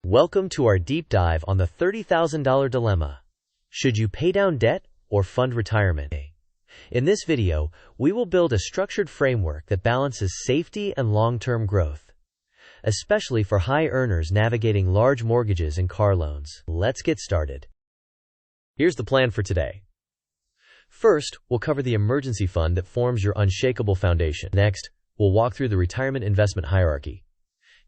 Welcome to our deep dive on the $30,000 dilemma. Should you pay down debt or fund retirement? In this video, we will build a structured framework that balances safety and long-term growth, especially for high earners navigating large mortgages and car loans. Let's get started. Here's the plan for today. First, we'll cover the emergency fund that forms your unshakable foundation. Next, we'll walk through the retirement investment hierarchy,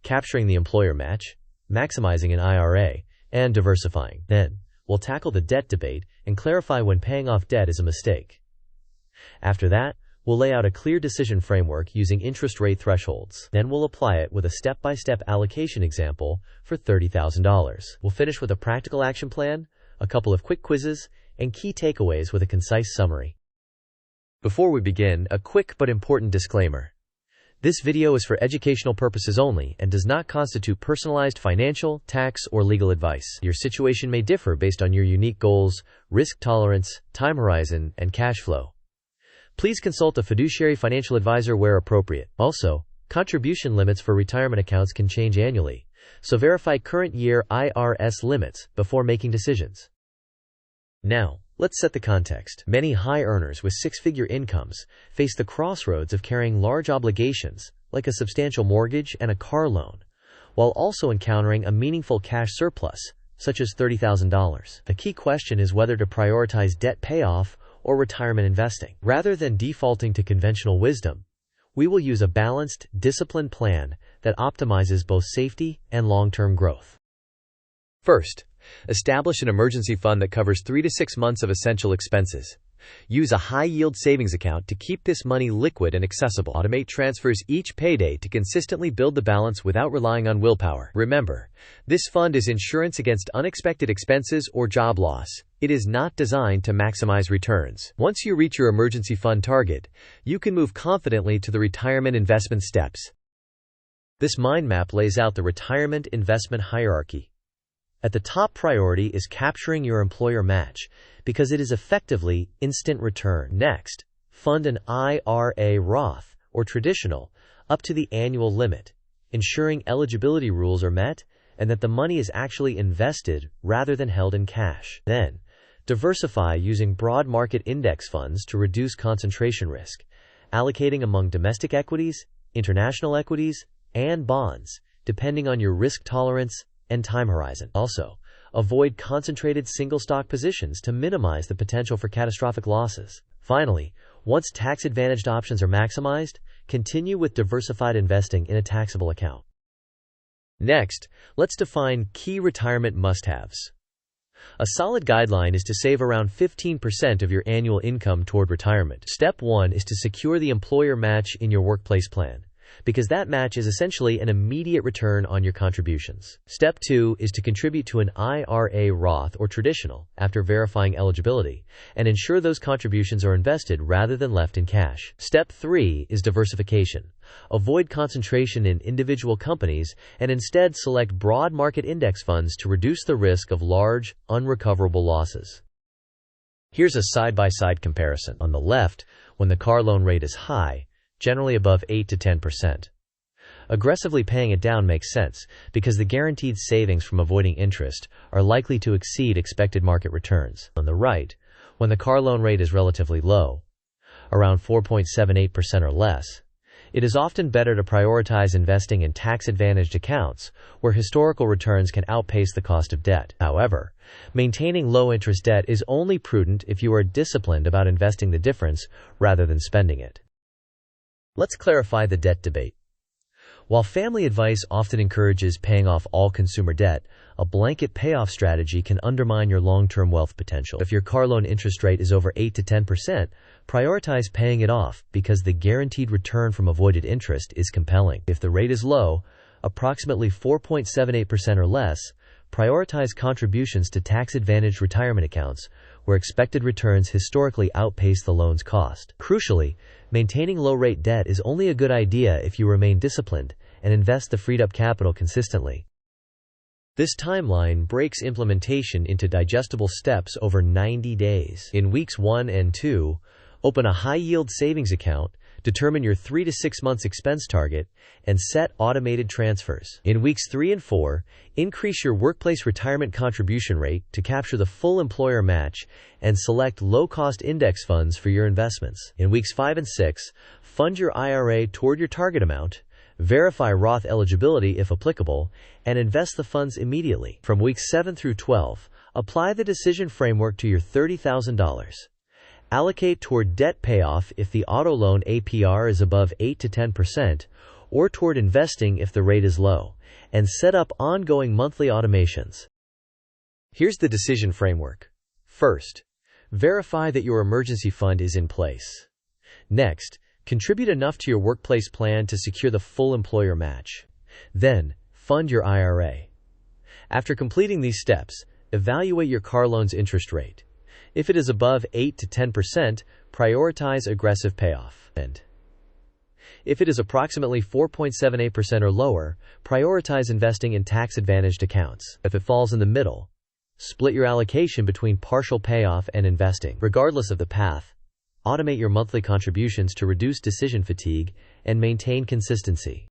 capturing the employer match, maximizing an IRA, and diversifying. Then, we'll tackle the debt debate and clarify when paying off debt is a mistake. After that, we'll lay out a clear decision framework using interest rate thresholds. Then we'll apply it with a step-by-step allocation example for $30,000. We'll finish with a practical action plan, a couple of quick quizzes, and key takeaways with a concise summary. Before we begin, a quick but important disclaimer. This video is for educational purposes only and does not constitute personalized financial, tax, or legal advice. Your situation may differ based on your unique goals, risk tolerance, time horizon, and cash flow. Please consult a fiduciary financial advisor where appropriate. Also, contribution limits for retirement accounts can change annually, so verify current year IRS limits before making decisions. Now, let's set the context. Many high earners with six-figure incomes face the crossroads of carrying large obligations, like a substantial mortgage and a car loan, while also encountering a meaningful cash surplus, such as $30,000. The key question is whether to prioritize debt payoff or retirement investing. Rather than defaulting to conventional wisdom, we will use a balanced, disciplined plan that optimizes both safety and long-term growth. First, establish an emergency fund that covers 3 to 6 months of essential expenses. Use a high-yield savings account to keep this money liquid and accessible. Automate transfers each payday to consistently build the balance without relying on willpower. Remember, this fund is insurance against unexpected expenses or job loss. It is not designed to maximize returns. Once you reach your emergency fund target, you can move confidently to the retirement investment steps. This mind map lays out the retirement investment hierarchy. At the top priority is capturing your employer match, because it is effectively instant return. Next, fund an IRA, Roth, or traditional, up to the annual limit, ensuring eligibility rules are met and that the money is actually invested rather than held in cash. Then, diversify using broad market index funds to reduce concentration risk, allocating among domestic equities, international equities, and bonds, depending on your risk tolerance and time horizon. Also, avoid concentrated single-stock positions to minimize the potential for catastrophic losses. Finally, once tax-advantaged options are maximized, continue with diversified investing in a taxable account. Next, let's define key retirement must-haves. A solid guideline is to save around 15% of your annual income toward retirement. Step 1 is to secure the employer match in your workplace plan, because that match is essentially an immediate return on your contributions. Step 2 is to contribute to an IRA, Roth, or traditional after verifying eligibility, and ensure those contributions are invested rather than left in cash. Step 3 is diversification. Avoid concentration in individual companies and instead select broad market index funds to reduce the risk of large, unrecoverable losses. Here's a side-by-side comparison. On the left, when the car loan rate is high, generally above 8 to 10%. Aggressively paying it down makes sense because the guaranteed savings from avoiding interest are likely to exceed expected market returns. On the right, when the car loan rate is relatively low, around 4.78% or less, it is often better to prioritize investing in tax-advantaged accounts where historical returns can outpace the cost of debt. However, maintaining low-interest debt is only prudent if you are disciplined about investing the difference rather than spending it. Let's clarify the debt debate. While family advice often encourages paying off all consumer debt, a blanket payoff strategy can undermine your long-term wealth potential. If your car loan interest rate is over 8 to 10%, prioritize paying it off because the guaranteed return from avoided interest is compelling. If the rate is low, approximately 4.78% or less, prioritize contributions to tax-advantaged retirement accounts where expected returns historically outpace the loan's cost. Crucially, maintaining low-rate debt is only a good idea if you remain disciplined and invest the freed-up capital consistently. This timeline breaks implementation into digestible steps over 90 days. In weeks 1 and 2, open a high-yield savings account Determine your 3 to 6 months expense target and set automated transfers. In weeks 3 and 4, increase your workplace retirement contribution rate to capture the full employer match and select low-cost index funds for your investments. In weeks 5 and 6, fund your IRA toward your target amount, verify Roth eligibility if applicable, and invest the funds immediately. From weeks 7 through 12, apply the decision framework to your $30,000. Allocate toward debt payoff if the auto loan APR is above 8 to 10%, or toward investing if the rate is low, and set up ongoing monthly automations. Here's the decision framework. First, verify that your emergency fund is in place. Next, contribute enough to your workplace plan to secure the full employer match. Then, fund your IRA. After completing these steps, evaluate your car loan's interest rate. If it is above 8 to 10%, prioritize aggressive payoff. And if it is approximately 4.78% or lower, prioritize investing in tax-advantaged accounts. If it falls in the middle, split your allocation between partial payoff and investing. Regardless of the path, automate your monthly contributions to reduce decision fatigue and maintain consistency.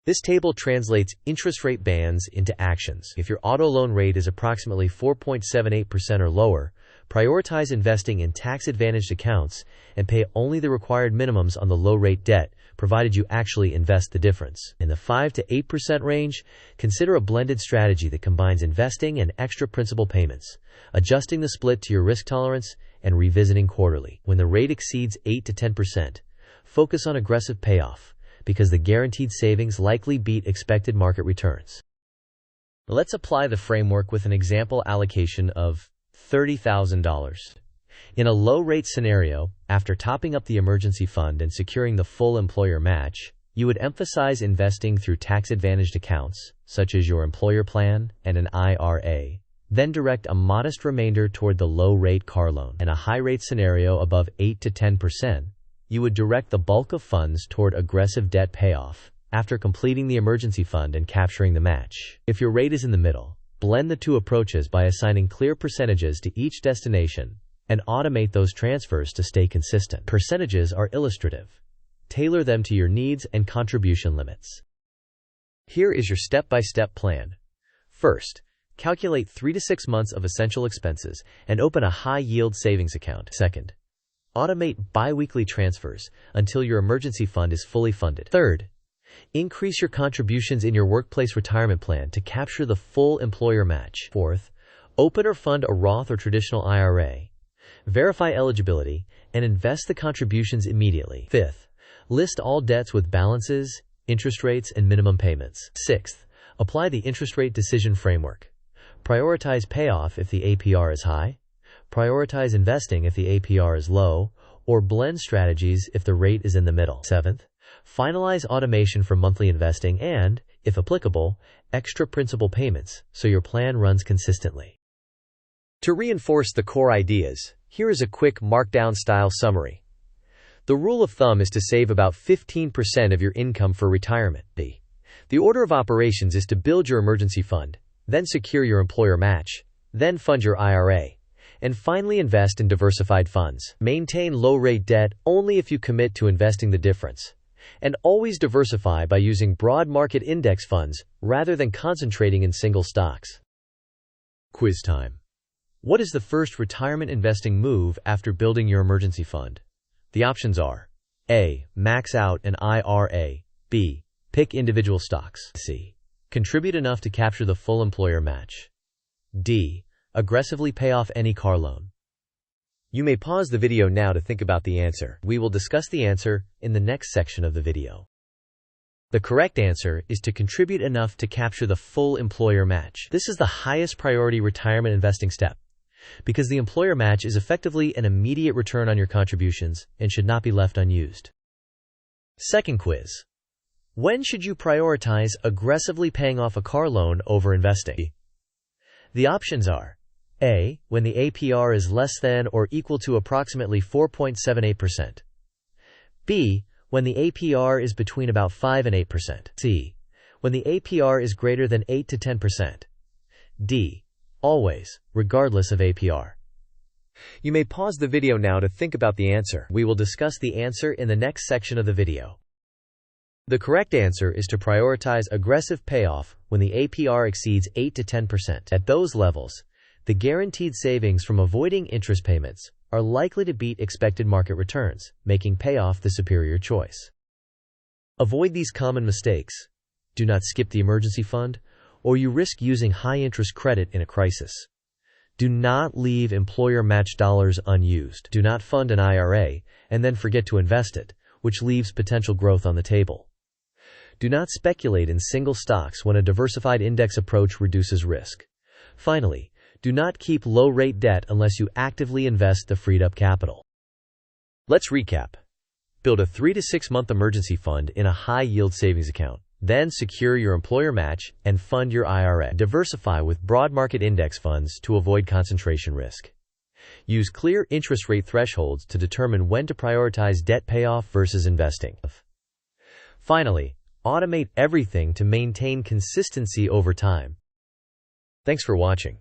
This table translates interest rate bands into actions. If your auto loan rate is approximately 4.78% or lower, prioritize investing in tax-advantaged accounts and pay only the required minimums on the low-rate debt, provided you actually invest the difference. In the 5 to 8% range, consider a blended strategy that combines investing and extra principal payments, adjusting the split to your risk tolerance and revisiting quarterly. When the rate exceeds 8 to 10%, focus on aggressive payoff, because the guaranteed savings likely beat expected market returns. Let's apply the framework with an example allocation of $30,000. In a low-rate scenario, after topping up the emergency fund and securing the full employer match, you would emphasize investing through tax-advantaged accounts, such as your employer plan and an IRA, then direct a modest remainder toward the low-rate car loan. In a high-rate scenario above 8 to 10%, you would direct the bulk of funds toward aggressive debt payoff after completing the emergency fund and capturing the match. If your rate is in the middle, blend the two approaches by assigning clear percentages to each destination and automate those transfers to stay consistent. Percentages are illustrative. Tailor them to your needs and contribution limits. Here is your step-by-step plan. First, calculate 3 to 6 months of essential expenses and open a high-yield savings account. Second, automate bi-weekly transfers until your emergency fund is fully funded. Third, increase your contributions in your workplace retirement plan to capture the full employer match. Fourth, open or fund a Roth or traditional IRA. Verify eligibility and invest the contributions immediately. Fifth, list all debts with balances, interest rates, and minimum payments. Sixth, apply the interest rate decision framework. Prioritize payoff if the APR is high. Prioritize investing if the APR is low, or blend strategies if the rate is in the middle. Seventh, finalize automation for monthly investing and, if applicable, extra principal payments so your plan runs consistently. To reinforce the core ideas, here is a quick Markdown-style summary. The rule of thumb is to save about 15% of your income for retirement. The order of operations is to build your emergency fund, then secure your employer match, then fund your IRA, and finally invest in diversified funds. Maintain low-rate debt only if you commit to investing the difference. And always diversify by using broad market index funds rather than concentrating in single stocks. Quiz time. What is the first retirement investing move after building your emergency fund? The options are A. Max out an IRA. B. Pick individual stocks. C. Contribute enough to capture the full employer match. D. Aggressively pay off any car loan. You may pause the video now to think about the answer. We will discuss the answer in the next section of the video. The correct answer is to contribute enough to capture the full employer match. This is the highest priority retirement investing step, because the employer match is effectively an immediate return on your contributions and should not be left unused. Second quiz. When should you prioritize aggressively paying off a car loan over investing? The options are A. When the APR is less than or equal to approximately 4.78%. B. When the APR is between about 5 and 8%. C. When the APR is greater than 8 to 10%. D. Always, regardless of APR. You may pause the video now to think about the answer. We will discuss the answer in the next section of the video. The correct answer is to prioritize aggressive payoff when the APR exceeds 8 to 10%. At those levels, the guaranteed savings from avoiding interest payments are likely to beat expected market returns, making payoff the superior choice. Avoid these common mistakes. Do not skip the emergency fund, or you risk using high-interest credit in a crisis. Do not leave employer-matched dollars unused. Do not fund an IRA and then forget to invest it, which leaves potential growth on the table. Do not speculate in single stocks when a diversified index approach reduces risk. Finally, do not keep low-rate debt unless you actively invest the freed-up capital. Let's recap. Build a 3 to 6 month emergency fund in a high-yield savings account. Then secure your employer match and fund your IRA. Diversify with broad market index funds to avoid concentration risk. Use clear interest rate thresholds to determine when to prioritize debt payoff versus investing. Finally, automate everything to maintain consistency over time. Thanks for watching.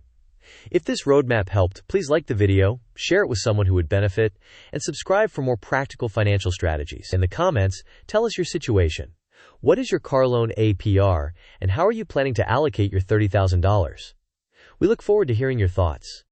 If this roadmap helped, please like the video, share it with someone who would benefit, and subscribe for more practical financial strategies. In the comments, tell us your situation. What is your car loan APR, and how are you planning to allocate your $30,000? We look forward to hearing your thoughts.